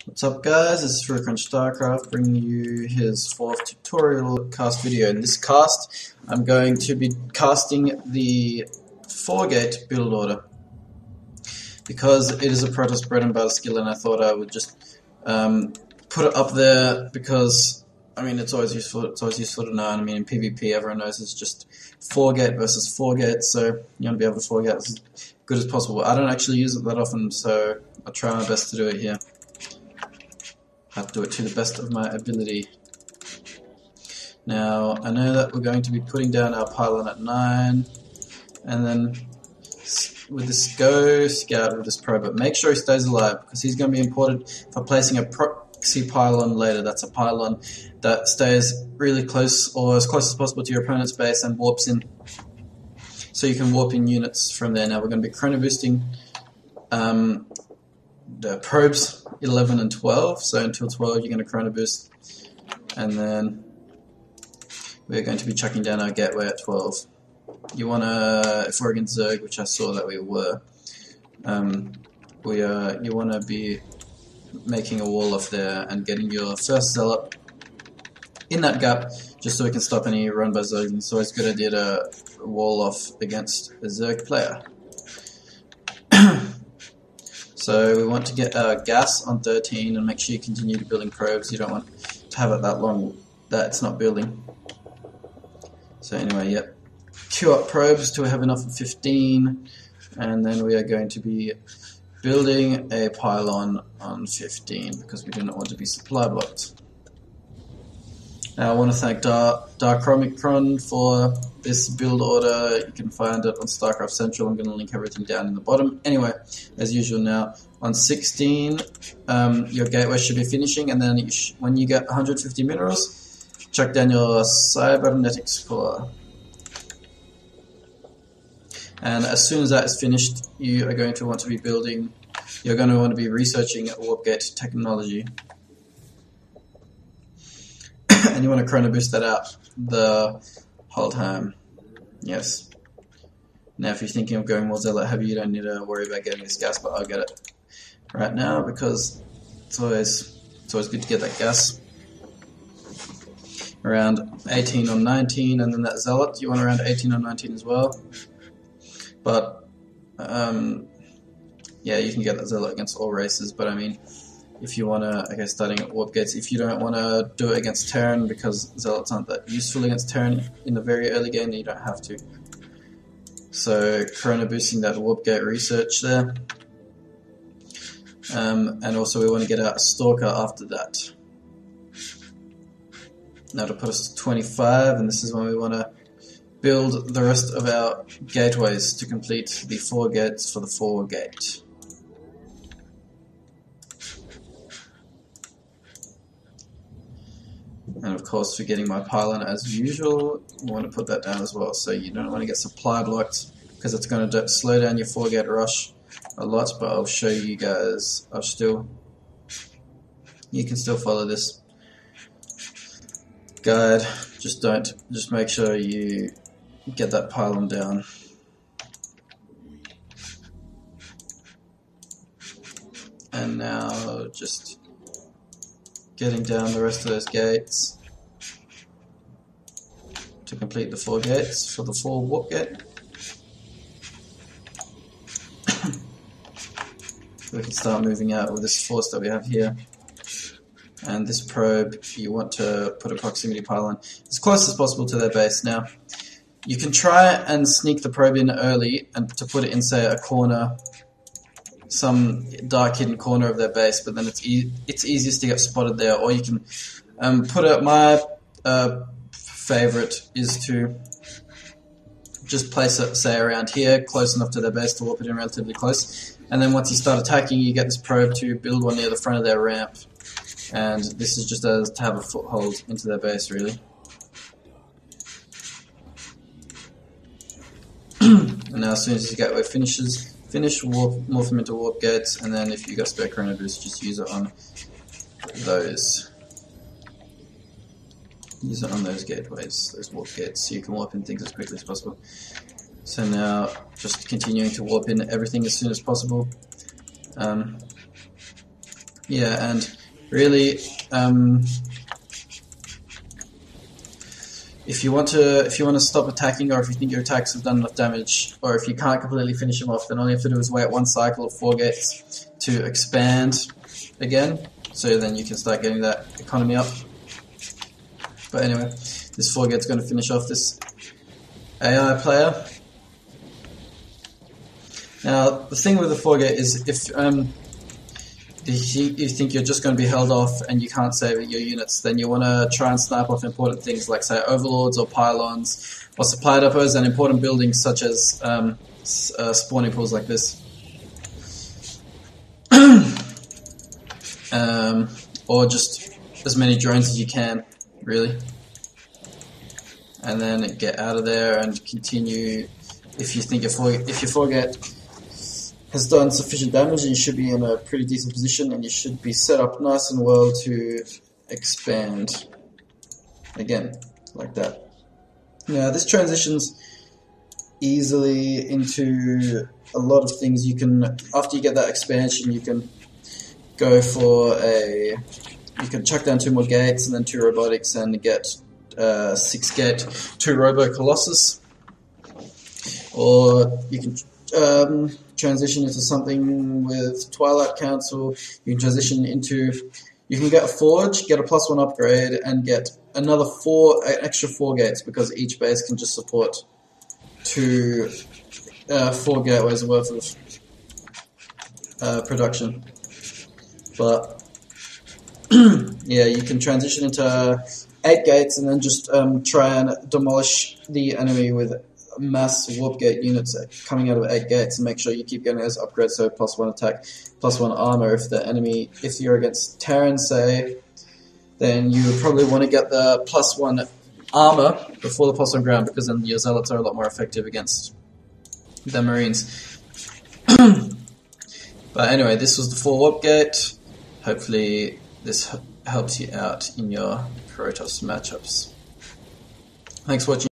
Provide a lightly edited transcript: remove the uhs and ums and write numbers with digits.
What's up guys, this is StarCraft bringing you his 4th tutorial cast video. In this cast, I'm going to be casting the 4-gate build order. Because it is a Protoss bread and butter skill, and I thought I would just put it up there because, I mean, it's always useful to know. And I mean, in PvP everyone knows it's just 4-gate versus 4-gate, so you want to be able to 4-gate as good as possible. I don't actually use it that often, so I'll try my best to do it here. I have to do it to the best of my ability. Now, I know that we're going to be putting down our pylon at 9, and then with this go scout with this probe, but make sure he stays alive because he's going to be important for placing a proxy pylon later. That's a pylon that stays really close or as close as possible to your opponent's base and warps in. So you can warp in units from there. Now we're going to be chrono boosting the probes 11 and 12, so until 12 you're going to chrono boost, and then we're going to be chucking down our gateway at 12. You want to, if we're against Zerg, which I saw that we were, you want to be making a wall off there and getting your first zealot in that gap, just so we can stop any run by Zerg. It's always a good idea to wall off against a Zerg player. So we want to get our gas on 13 and make sure you continue to building probes. You don't want to have it that long that it's not building. So anyway, yep. Queue up probes till we have enough of 15, and then we are going to be building a pylon on 15 because we do not want to be supply blocked. Now I want to thank Darkromicron for this build order. You can find it on StarCraft Central. I'm going to link everything down in the bottom. Anyway, as usual now, on 16, your gateway should be finishing, and then when you get 150 minerals, chuck down your cybernetics core. And as soon as that is finished, you are going to want to be building, you're going to want to be researching warpgate technology. And you want to chrono boost that out the whole time. Yes. Now if you're thinking of going more zealot heavy, you don't need to worry about getting this gas, but I'll get it right now because it's always good to get that gas. Around 18 or 19, and then that zealot, you want around 18 or 19 as well. But, yeah, you can get that zealot against all races, but I mean, if you want to, okay, starting at warp gates, if you don't want to do it against Terran because zealots aren't that useful against Terran in the very early game, then you don't have to. So, chrono boosting that warp gate research there. And also we want to get out a stalker after that. Now to put us to 25, and this is when we want to build the rest of our gateways to complete the 4 gates for the 4-gate. And of course, for getting my pylon as usual, you want to put that down as well. So you don't want to get supply blocked because it's going to slow down your 4-gate rush a lot. But I'll show you guys. You can still follow this guide. Just make sure you get that pylon down. And now just getting down the rest of those gates to complete the 4 gates for the 4 warp gate. We can start moving out with this force that we have here. And this probe, you want to put a proximity pylon as close as possible to their base. Now, you can try and sneak the probe in early and to put it in, say, a corner, some dark hidden corner of their base, but then it's easiest to get spotted there. Or you can put it, my favorite is to just place it, say, around here, close enough to their base to warp it in relatively close. And then once you start attacking, you get this probe to build one near the front of their ramp. And this is just to have a foothold into their base, really. And now as soon as your gateway finish, morph them into warp gates, and then if you got spare chrono boost, just use it on those. Use it on those gateways, those warp gates, so you can warp in things as quickly as possible. So now, just continuing to warp in everything as soon as possible. Yeah, and really, if you want to stop attacking, or if you think your attacks have done enough damage, or if you can't completely finish them off, then all you have to do is wait one cycle of 4 gates to expand again. So then you can start getting that economy up. But anyway, this 4 gate's going to finish off this AI player. Now, the thing with the 4 gate is if you think you're just going to be held off and you can't save your units, then you want to try and snipe off important things like, say, overlords or pylons, or supply depots and important buildings such as spawning pools like this. Or just as many drones as you can, really. And then get out of there and continue. If you think your 4 gate has done sufficient damage, and you should be in a pretty decent position, and you should be set up nice and well to expand again, like that. Now this transitions easily into a lot of things. You can, after you get that expansion, you can go for you can chuck down 2 more gates and then 2 robotics and get 6 gate 2 robo colossus, or you can transition into something with Twilight Council. You can transition into, you can get a forge, get a +1 upgrade, and get another extra 4 gates, because each base can just support 4 gateways worth of production. But yeah, you can transition into 8 gates and then just try and demolish the enemy with mass warpgate units coming out of 8 gates, and make sure you keep getting those upgrades, so +1 attack, +1 armor. If you're against Terran, say, then you would probably want to get the +1 armor before the +1 ground, because then your zealots are a lot more effective against the marines. But anyway, this was the 4 warpgate. Hopefully this helps you out in your Protoss matchups. Thanks for watching.